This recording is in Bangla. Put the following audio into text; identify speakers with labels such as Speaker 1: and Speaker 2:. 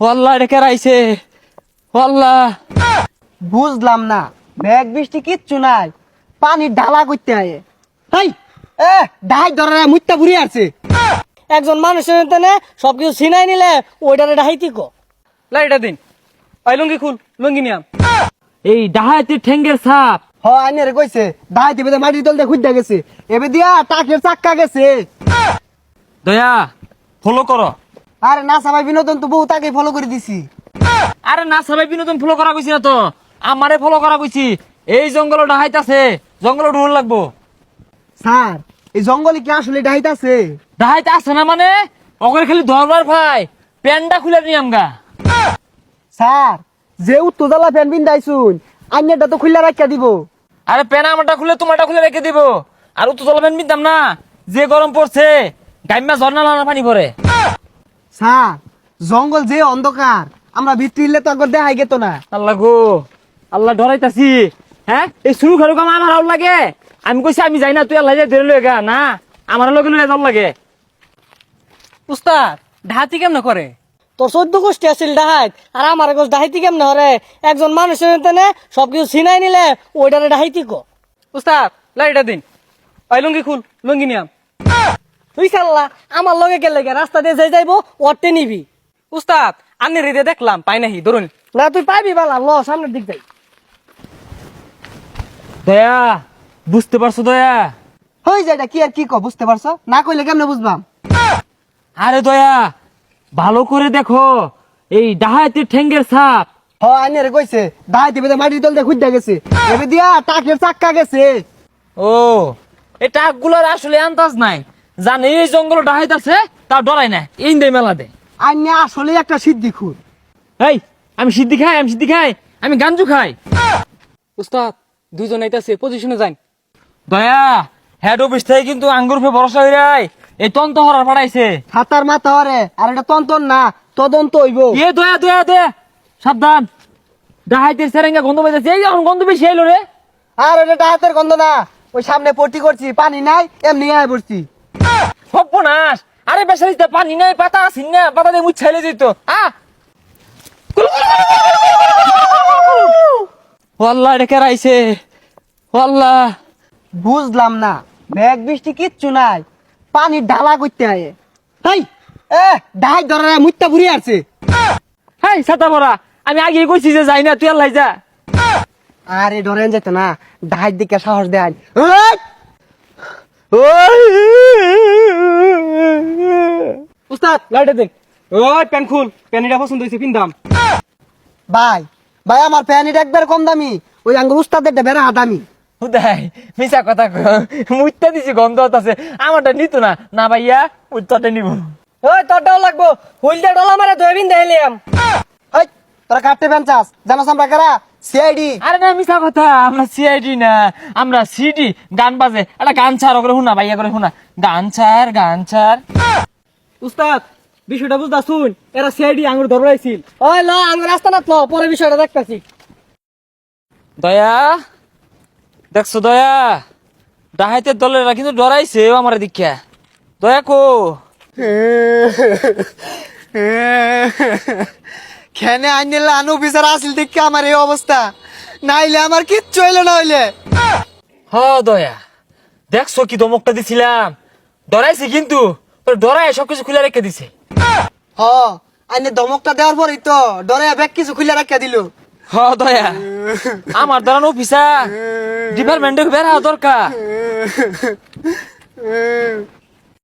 Speaker 1: ওয়াল্লাহ এটা কেরাইছে ওয়াল্লাহ।
Speaker 2: বুঝলাম না, মেঘ বৃষ্টি কিচ্ছু নাই, পানি ঢালা করতে হয়। হাই এ ডাই ধরে মুত্তা বুড়ি আছে।
Speaker 3: একজন মানুষের তেনে সবকিছু ছিনাই নিলে ওইটারে ডাহাইতি কো।
Speaker 1: লাইটা দিন ওই লুঙ্গি খুল, লুঙ্গি নিয়াম। এই ডাহাতি ঠেঙ্গের সাপ।
Speaker 2: হ আইনে রে কইছে ডাই দিবে মাটির তল দিয়ে খুঁজতে গেছে, এবে দিয়া টাকের চাক্কা গেছে।
Speaker 1: দয়া ফলো করো।
Speaker 2: আরে না সবাই বিনোদন তো বহুত আগে ফলো করে দিছি।
Speaker 1: আরে না সবাই বিনোদন ফলো করা কইছি না তো, আমারে ফলো করা কইছি। এই জঙ্গল ডাহাইতাছে, জঙ্গল ঢুল লাগবো।
Speaker 2: স্যার এই জঙ্গলে কি আসলে ডাইত আছে?
Speaker 1: ডাহাইতে আছে না মানে ওকে খালি ধরবার ভাই প্যান্ডা খুলে নিয়াম গা।
Speaker 2: স্যার যে উত্তরজালা ফ্যান বিন্দাইছুন আইনেটা তো খুললা রাখিয়া দিব।
Speaker 1: আরে প্যান আমারটা খুলে তোমারটা খুলে রেখে দিব। আর তো চলবেন মিতাম না, যে গরম পড়ছে গাইমা ঝর্ণা লানা পানি পড়ে।
Speaker 2: স্যার জঙ্গল যে অন্ধকার, আমরা ভিতরিলে তো একবার দেখাই গেত না।
Speaker 1: আল্লাহ গো আল্লাহ ডরাইতাছি। হ্যাঁ এই শুরু খারুক আমার আউট লাগে। আমি কইছি আমি যাই না, তুই আল্লাহ ধরে লয়ে গা না, আমার লগে লয়ে যাওয়ার লাগে।
Speaker 3: উস্তাদ ডাহাতি কেমনে করে? তোর 14 গোষ্ঠী আছিল ডাহাইত, আর আমার গোষ্ঠ ডাহাইতি কেমনে হরে? একজন মানুষের তেনে সবকিছু ছিনাই নিলে ওইটারে ডাহাইতি কো।
Speaker 1: উস্তাদ লাইটা দিন ওই লুঙ্গি খুল, লুঙ্গি নিয়াম।
Speaker 3: তুই সাল্লা আমার লগে গেলে রাস্তা দিয়ে যাই যাইবো ওরতে নিবি।
Speaker 1: উস্তাদ আন্নে রেদে দেখলাম পাই নাহি, ধরুন।
Speaker 3: না তুই পাইবি বালা, ল সামনের দিক যাই।
Speaker 1: দয়া বুঝতে পারছো দয়া?
Speaker 2: হই যাইটা কি আর কি কো বুঝতে পারছো না, কইলে কেমনে বুঝবাম?
Speaker 1: আরে দয়া ভালো করে দেখো, এই ডাহাতির ঠেঙ্গের সাপ।
Speaker 2: হ আইনে রে কইছে ডাই দিবে মাটির তল দিয়ে খুঁজতে গেছে, এবে দিয়া টাকের চাক্কা গেছে।
Speaker 1: ও এই টাকগুলার আসলে আন্দাজ নাই, জানে এই জঙ্গল ডাহাইত আছে তা ডরাই না, এই দে মেলা দে।
Speaker 2: আইনে আসলে একটা সিদ্ধি খুর।
Speaker 1: এই আমি সিদ্ধি খাই, আমি সিদ্ধি খাই, আমি গাঞ্জু খাই। উস্তাদ দুইজন আইতাছে, পজিশনে যাই। দয়া হেড অফিস থেকে কিন্তু আঙ্গুর ফে ভরসা হইরাই এই তন্ত হরার পাঠাইছে।
Speaker 2: হাতার মাথা হরে, আর এটা তন্তন না তদন্ত হইব।
Speaker 1: এ দয়া দয়া দে সাবধান, ডাহাইতের সেরেঙ্গা গন্ধ পাইতেছে। এই এখন গন্ধ বেশি এলো রে।
Speaker 2: আর এটা ডাহাতের গন্ধ না, ওই সামনে পড়তি করছি, পানি নাই এমনি আয় পড়ছি।
Speaker 1: সর্বনাশ, আরে বেসারিতে পানি নাই, পাতা আসিন না, পাতা দিয়ে মুছাইলে যেত। ওয়াল্লাহ এটা কেরাইছে ওয়াল্লাহ।
Speaker 2: বুঝলাম না, মেঘ বৃষ্টি কিচ্ছু নাই, পানি ঢালা করতে হয়। হাই এ ডাই ধরে মুত্তা বুড়ি আছে।
Speaker 1: হাই ছাতা পরা, আমি আগে কইছি যে যাই না, তুই আল্লাহ যা।
Speaker 2: আরে ধরেন যেত না, ডাইর দিকে সাহস দেয়।
Speaker 1: উস্তাদ লাইটে দেন। ওই প্যান খুল, প্যানিটা পছন্দ হয়েছে পিন্দাম।
Speaker 2: ভাই ভাই আমার প্যানিটা একবার কম দামি, ওই আঙ্গুর উস্তাদের বেড়া দামি।
Speaker 1: হুদাই মিছা কথা মুইতা দিছি, গন্ধ আছে আমারটা নিত না। না ভাইয়া উত্তরটা নিব।
Speaker 3: ওই তোরটাও লাগবো, হুইলটা ডলা মারে ধুয়ে বিন দেখাইলাম।
Speaker 2: হাই তোরা কাটতে পেনচাস জানাস আমরা কারা? সিআইডি।
Speaker 1: আরে না মিছা কথা, আমরা সিআইডি না, আমরা সিডি। গান বাজে একটা গান ছাড় করে শুনা, ভাইয়া করে শুনা, গান ছাড় গান ছাড়।
Speaker 3: উস্তাদ বিষয়টা বুঝতা শুন, এরা সিআইডি আঙ্গুর ধরবাইছিল। ওই ল আঙ্গুর রাস্তা না তো, পরে বিষয়টা দেখতাছি।
Speaker 1: দয়া দেখছো দয়া, ডাহাইতের দলেরা কিন্তু ডরাইছে আমার দীক্ষা। দয়া কো
Speaker 2: খেনে আইনেলা আনু বিচার আসল দেখে আমার এই অবস্থা, নাইলে আমার কিচ্ছু হইলো না হইলে।
Speaker 1: হ দয়া দেখছো কি ধমকটা দিছিলাম, ডরাইছে কিন্তু ডরাই সবকিছু খুলে রেখে দিছে।
Speaker 2: হ আইনে ধমকটা দেওয়ার পরই তো ডরে ব্যাগ কিছু খুলে রাখিয়া দিল।
Speaker 1: হ দয়া আমার ধরানো অফিসার ডিপার্টমেন্টে বের হওয়া দরকার।